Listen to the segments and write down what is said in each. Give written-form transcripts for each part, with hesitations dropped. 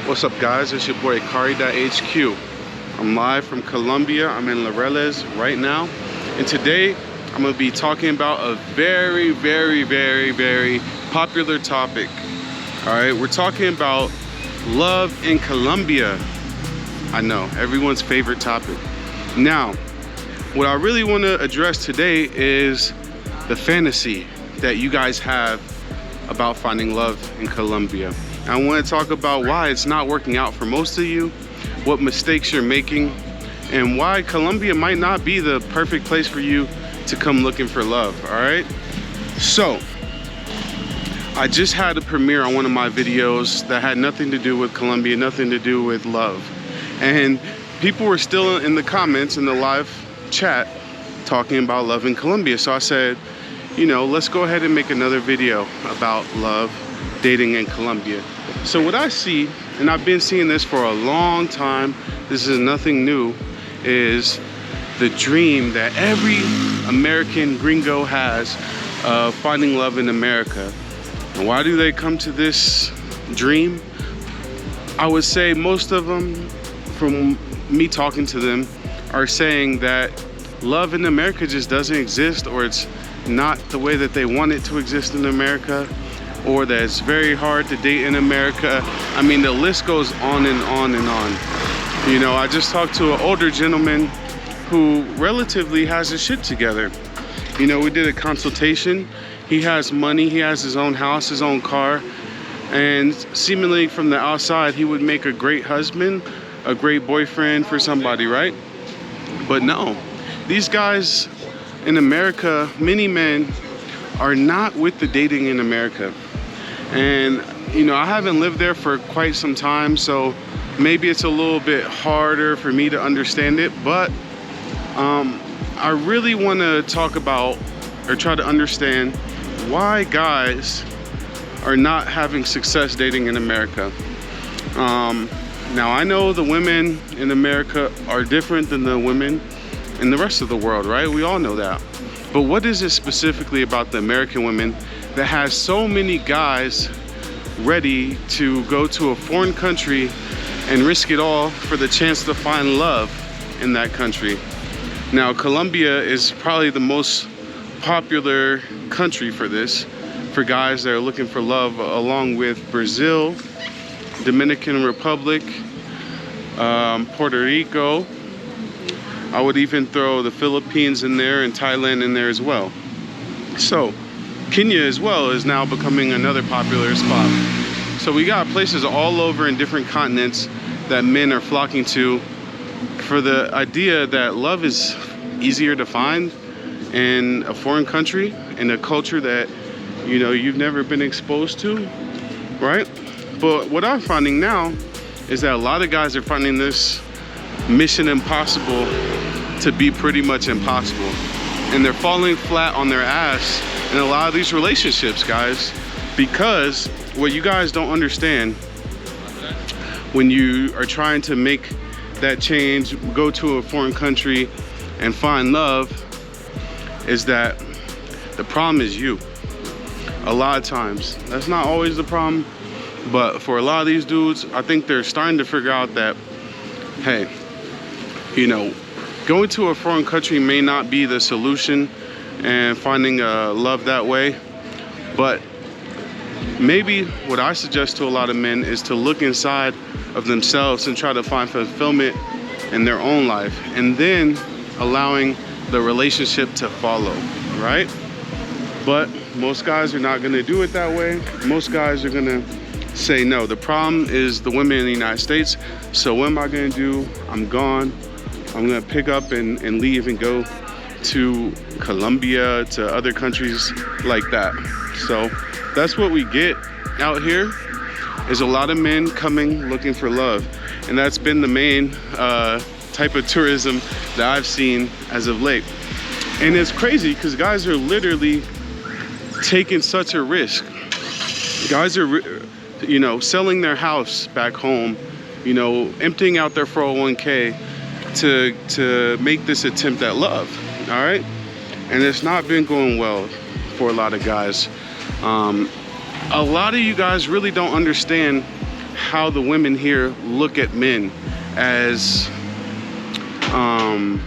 What's up, guys? It's your boy Kari.HQ. I'm live from Colombia. I'm in Laureles right now, and today I'm gonna be talking about a very popular topic. All right, we're talking about love in Colombia. I know, everyone's favorite topic. Now, what I really want to address today is the fantasy that you guys have about finding love in Colombia. I want to talk about why it's not working out for most of you, what mistakes you're making, and why Colombia might not be the perfect place for you to come looking for love. All right, so I just had a premiere on one of my videos that had nothing to do with Colombia, nothing to do with love, and people were still in the comments in the live chat talking about love in Colombia. So I said, you know, let's go ahead and make another video about love, dating in Colombia. So what I see, and I've been seeing this for a long time, this is nothing new, is the dream that every American gringo has of finding love in America. And why do they come to this dream? I would say most of them, from me talking to them, are saying that love in America just doesn't exist, or it's not the way that they want it to exist in America, or that it's very hard to date in America. I mean, the list goes on and on and on. You know, I just talked to an older gentleman who relatively has his shit together. You know, we did a consultation. He has money, he has his own house, his own car, and seemingly from the outside, he would make a great husband, a great boyfriend for somebody, right? But no, these guys in America, many men are not with the dating in America. And you know, I haven't lived there for quite some time, so maybe it's a little bit harder for me to understand it, but I really want to talk about, or try to understand, why guys are not having success dating in America. Now, I know the women in America are different than the women in the rest of the world, right? We all know that. But what is it specifically about the American women that has so many guys ready to go to a foreign country and risk it all for the chance to find love in that country? Now, Colombia is probably the most popular country for this, for guys that are looking for love, along with Brazil, Dominican Republic, Puerto Rico. I would even throw the Philippines in there and Thailand in there as well. So Kenya as well is now becoming another popular spot. So we got places all over in different continents that men are flocking to, for the idea that love is easier to find in a foreign country, in a culture that, you know, you've never been exposed to, right? But what I'm finding now is that a lot of guys are finding this mission impossible to be pretty much impossible, and they're falling flat on their ass in a lot of these relationships, guys, because what you guys don't understand when you are trying to make that change, go to a foreign country and find love, is that the problem is you. A lot of times, that's not always the problem, but for a lot of these dudes, I think they're starting to figure out that, hey, you know, going to a foreign country may not be the solution and finding love that way, but maybe what I suggest to a lot of men is to look inside of themselves and try to find fulfillment in their own life, and then allowing the relationship to follow, right? But most guys are not gonna do it that way. Most guys are gonna say no. The problem is the women in the United States. So what am I gonna do? I'm gone. I'm gonna pick up and leave and go to Colombia, to other countries like that. So that's what we get out here, is a lot of men coming looking for love. And that's been the main type of tourism that I've seen as of late. And it's crazy because guys are literally taking such a risk. Guys are, you know, selling their house back home, you know, emptying out their 401k to make this attempt at love, all right? And it's not been going well for a lot of guys. A lot of you guys really don't understand how the women here look at men as, I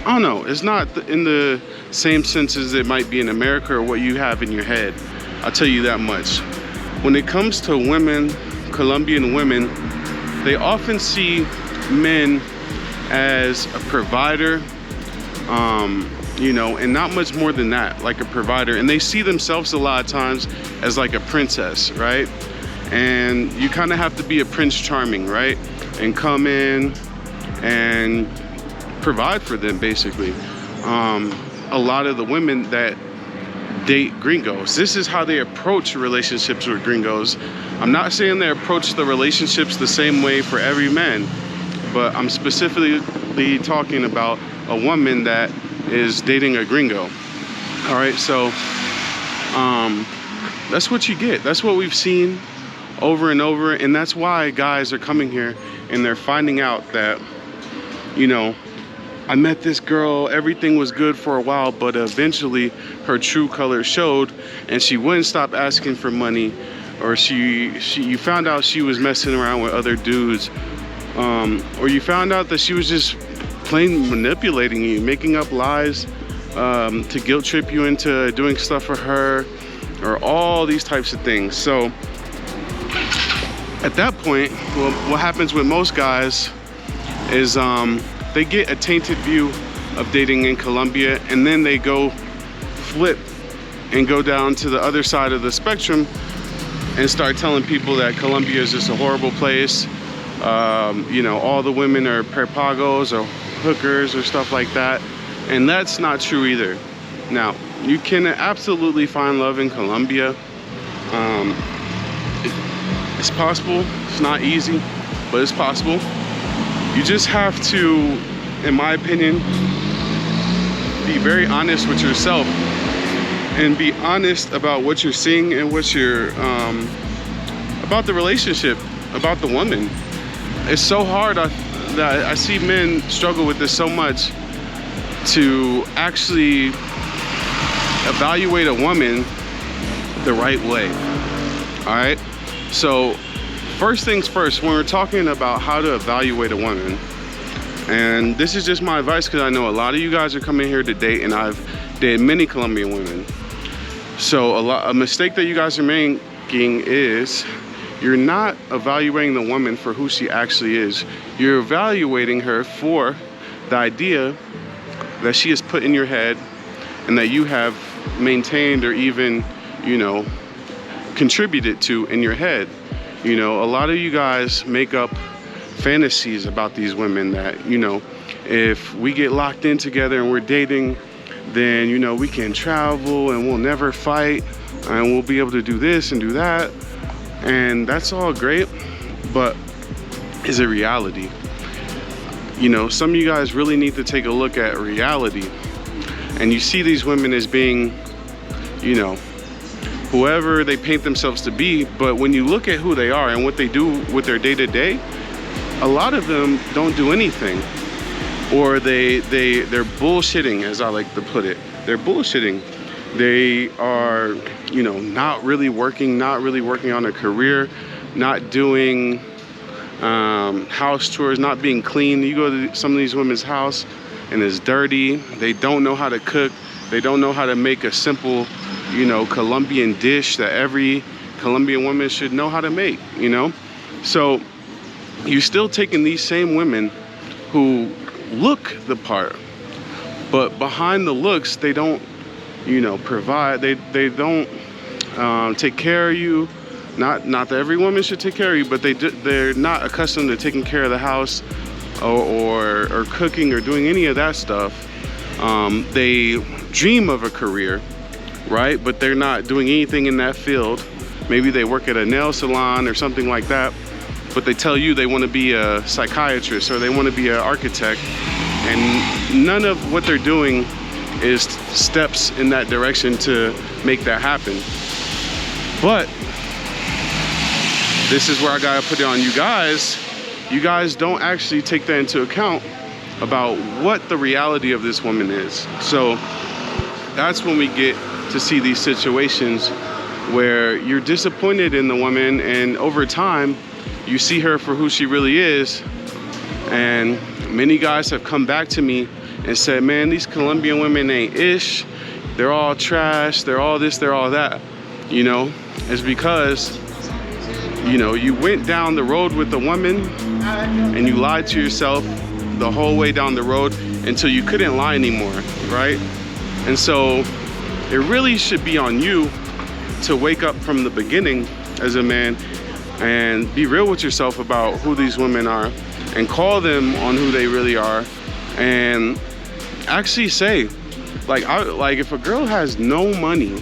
don't know, it's not in the same sense as it might be in America or what you have in your head. I'll tell you that much. When it comes to women, Colombian women, they often see men as a provider, you know, and not much more than that, like a provider. And they see themselves a lot of times as like a princess, right? And you kind of have to be a Prince Charming, right? And come in and provide for them, basically. A lot of the women that date gringos, this is how they approach relationships with gringos. I'm not saying they approach the relationships the same way for every man, but I'm specifically talking about a woman that is dating a gringo. All right, so that's what you get. That's what we've seen over and over, and that's why guys are coming here and they're finding out that, you know, I met this girl, everything was good for a while, but eventually her true colors showed, and she wouldn't stop asking for money, or you found out she was messing around with other dudes, or you found out that she was just plain manipulating you, making up lies to guilt trip you into doing stuff for her, or all these types of things. So at that point, well, what happens with most guys is they get a tainted view of dating in Colombia, and then they go flip and go down to the other side of the spectrum and start telling people that Colombia is just a horrible place. You know, all the women are prepagos or hookers or stuff like that, and that's not true either. Now, you can absolutely find love in Colombia. It's possible. It's not easy, but it's possible. You just have to, in my opinion, be very honest with yourself and be honest about what you're seeing and what you're about the relationship, about the woman. It's so hard that I see men struggle with this so much, to actually evaluate a woman the right way. All right, so first things first, when we're talking about how to evaluate a woman, and this is just my advice because I know a lot of you guys are coming here to date, and I've dated many Colombian women. So a mistake that you guys are making is you're not evaluating the woman for who she actually is. You're evaluating her for the idea that she has put in your head and that you have maintained or even, you know, contributed to in your head. You know, a lot of you guys make up fantasies about these women that, you know, if we get locked in together and we're dating, then, you know, we can travel and we'll never fight and we'll be able to do this and do that. And that's all great, but is it reality? You know, some of you guys really need to take a look at reality. And you see these women as being, you know, whoever they paint themselves to be, but when you look at who they are and what they do with their day-to-day, a lot of them don't do anything, or they're bullshitting, as I like to put it. They're bullshitting. They are, you know, not really working on a career, not doing house chores, not being clean. You go to some of these women's house and it's dirty. They don't know how to cook. They don't know how to make a simple, you know, Colombian dish that every Colombian woman should know how to make, you know? So you're still taking these same women who look the part, but behind the looks, they don't, you know, provide. They don't take care of you. Not that every woman should take care of you, but they're not accustomed to taking care of the house or cooking or doing any of that stuff. They dream of a career, right? But they're not doing anything in that field. Maybe they work at a nail salon or something like that, but they tell you they want to be a psychiatrist or they want to be an architect, and none of what they're doing is steps in that direction to make that happen. But this is where I gotta put it on you guys. You guys don't actually take that into account about what the reality of this woman is. So that's when we get to see these situations where you're disappointed in the woman, and over time you see her for who she really is. And many guys have come back to me and said, man, these Colombian women ain't ish. They're all trash. They're all this, they're all that. You know, it's because, you know, you went down the road with a woman and you lied to yourself the whole way down the road until you couldn't lie anymore, right? And so it really should be on you to wake up from the beginning as a man and be real with yourself about who these women are and call them on who they really are, and actually say, like if a girl has no money,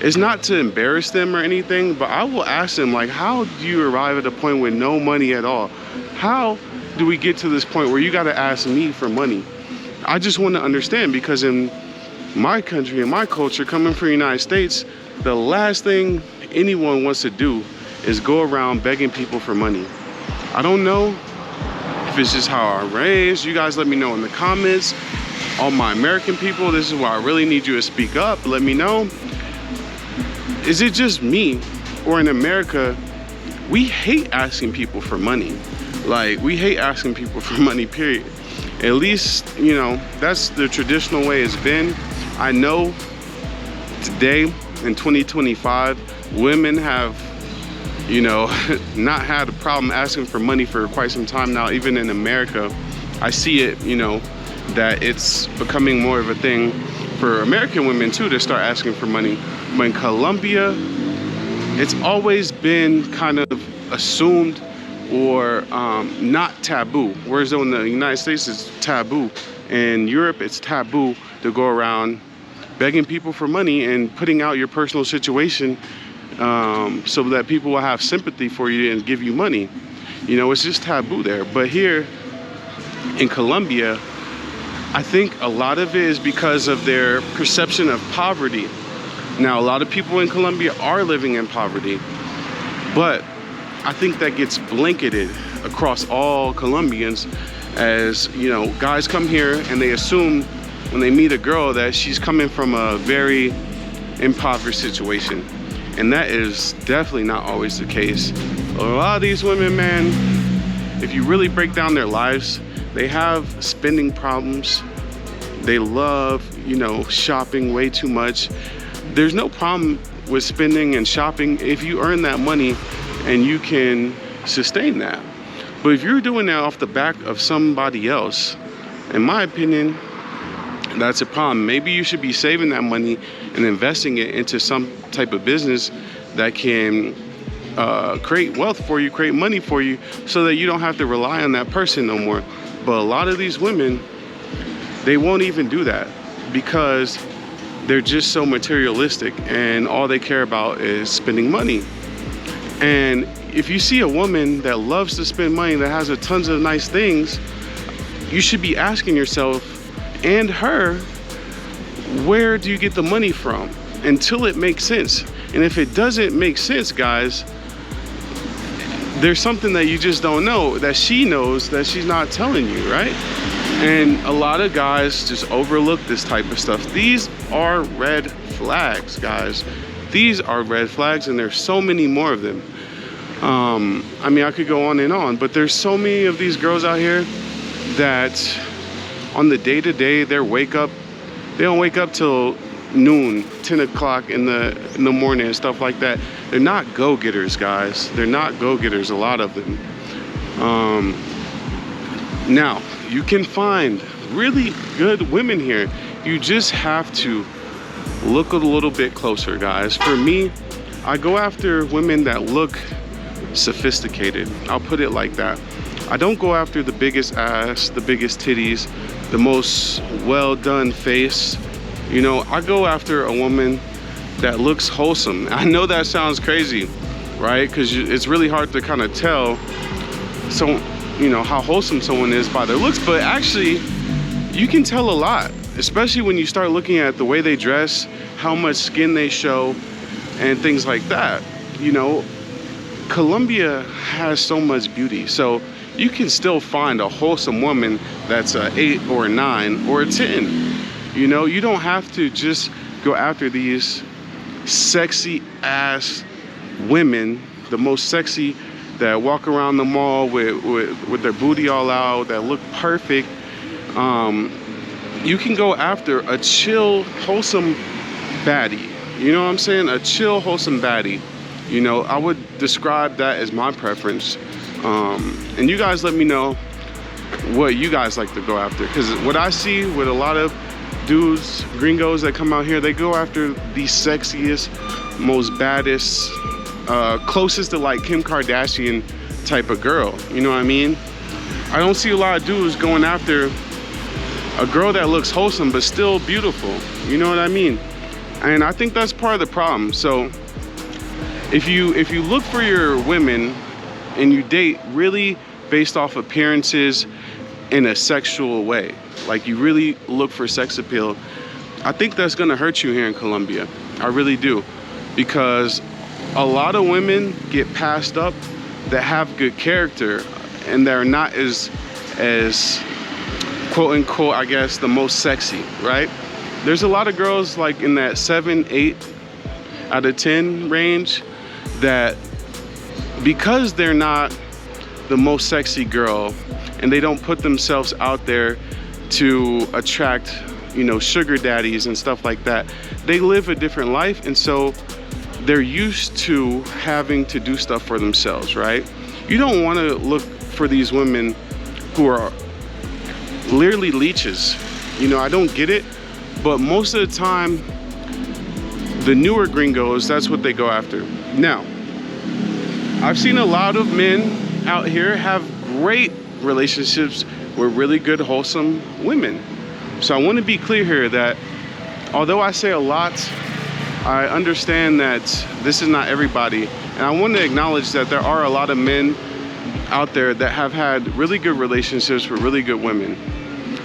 it's not to embarrass them or anything, but I will ask them, like, how do you arrive at a point with no money at all? How do we get to this point where you got to ask me for money? I just want to understand, because in my country, in my culture, coming from the United States, the last thing anyone wants to do is go around begging people for money. I don't know if it's just how I'm raised. You guys let me know in the comments. All my American people, this is why I really need you to speak up. Let me know. Is it just me, or in America, we hate asking people for money? Like, we hate asking people for money, period. At least, you know, that's the traditional way it's been. I know today in 2025, women have, you know, not had a problem asking for money for quite some time now. Even in America, I see it, you know, that it's becoming more of a thing for American women too to start asking for money. But in Colombia, it's always been kind of assumed or not taboo. Whereas in the United States, it's taboo. In Europe, it's taboo to go around begging people for money and putting out your personal situation so that people will have sympathy for you and give you money. You know, it's just taboo there. But here in Colombia, I think a lot of it is because of their perception of poverty. Now, a lot of people in Colombia are living in poverty, but I think that gets blanketed across all Colombians, as, you know, guys come here and they assume when they meet a girl that she's coming from a very impoverished situation. And that is definitely not always the case. A lot of these women, man, if you really break down their lives, they have spending problems. They love, you know, shopping way too much. There's no problem with spending and shopping if you earn that money and you can sustain that. But if you're doing that off the back of somebody else, in my opinion, that's a problem. Maybe you should be saving that money and investing it into some type of business that can create wealth for you, create money for you, so that you don't have to rely on that person no more. But a lot of these women, they won't even do that because they're just so materialistic and all they care about is spending money. And if you see a woman that loves to spend money, that has a tons of nice things, you should be asking yourself and her, where do you get the money from? Until it makes sense. And if it doesn't make sense, guys, there's something that you just don't know, that she knows that she's not telling you, right? And a lot of guys just overlook this type of stuff. These are red flags, guys. These are red flags, and there's so many more of them. I mean, I could go on and on, but there's so many of these girls out here that on the day-to-day, they don't wake up till noon, 10 o'clock in the morning and stuff like that. They're not go-getters, guys. They're not go-getters, a lot of them. Now, you can find really good women here. You just have to look a little bit closer, guys. For me, I go after women that look sophisticated. I'll put it like that. I don't go after the biggest ass, the biggest titties, the most well-done face. You know, I go after a woman that looks wholesome. I know that sounds crazy, right? Because it's really hard to kind of tell you know, how wholesome someone is by their looks, but actually you can tell a lot, especially when you start looking at the way they dress, how much skin they show, and things like that. You know, Colombia has so much beauty, so you can still find a wholesome woman that's a 8 or a 9 or a 10. You know, you don't have to just go after these sexy ass women, the most sexy that walk around the mall with their booty all out, that look perfect. You can go after a chill, wholesome baddie. You know what I'm saying? A chill, wholesome baddie. You know, I would describe that as my preference. And you guys let me know what you guys like to go after. Because what I see with a lot of dudes, gringos that come out here, they go after the sexiest, most baddest, closest to like Kim Kardashian type of girl. You know what I mean? I don't see a lot of dudes going after a girl that looks wholesome but still beautiful. You know what I mean? And I think that's part of the problem. So if you look for your women and you date really based off appearances in a sexual way, like you really look for sex appeal, I think that's gonna hurt you here in Colombia. I really do. Because a lot of women get passed up that have good character and they're not as quote unquote, I guess, the most sexy, right? There's a lot of girls like in that 7, 8 out of 10 range that, because they're not the most sexy girl and they don't put themselves out there to attract, you know, sugar daddies and stuff like that, they live a different life, and so they're used to having to do stuff for themselves, right? You don't want to look for these women who are literally leeches. You know, I don't get it, but most of the time the newer gringos, that's what they go after. Now, I've seen a lot of men out here have great relationships with really good, wholesome women. So I want to be clear here that although I say a lot, I understand that this is not everybody, and I want to acknowledge that there are a lot of men out there that have had really good relationships with really good women.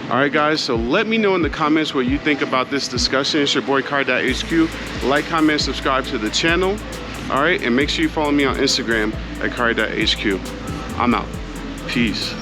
All right, guys, so let me know in the comments what you think about this discussion. It's your boy Kari.HQ. Like, comment, subscribe to the channel. All right, and make sure you follow me on Instagram at Kari.HQ. I'm out. Peace.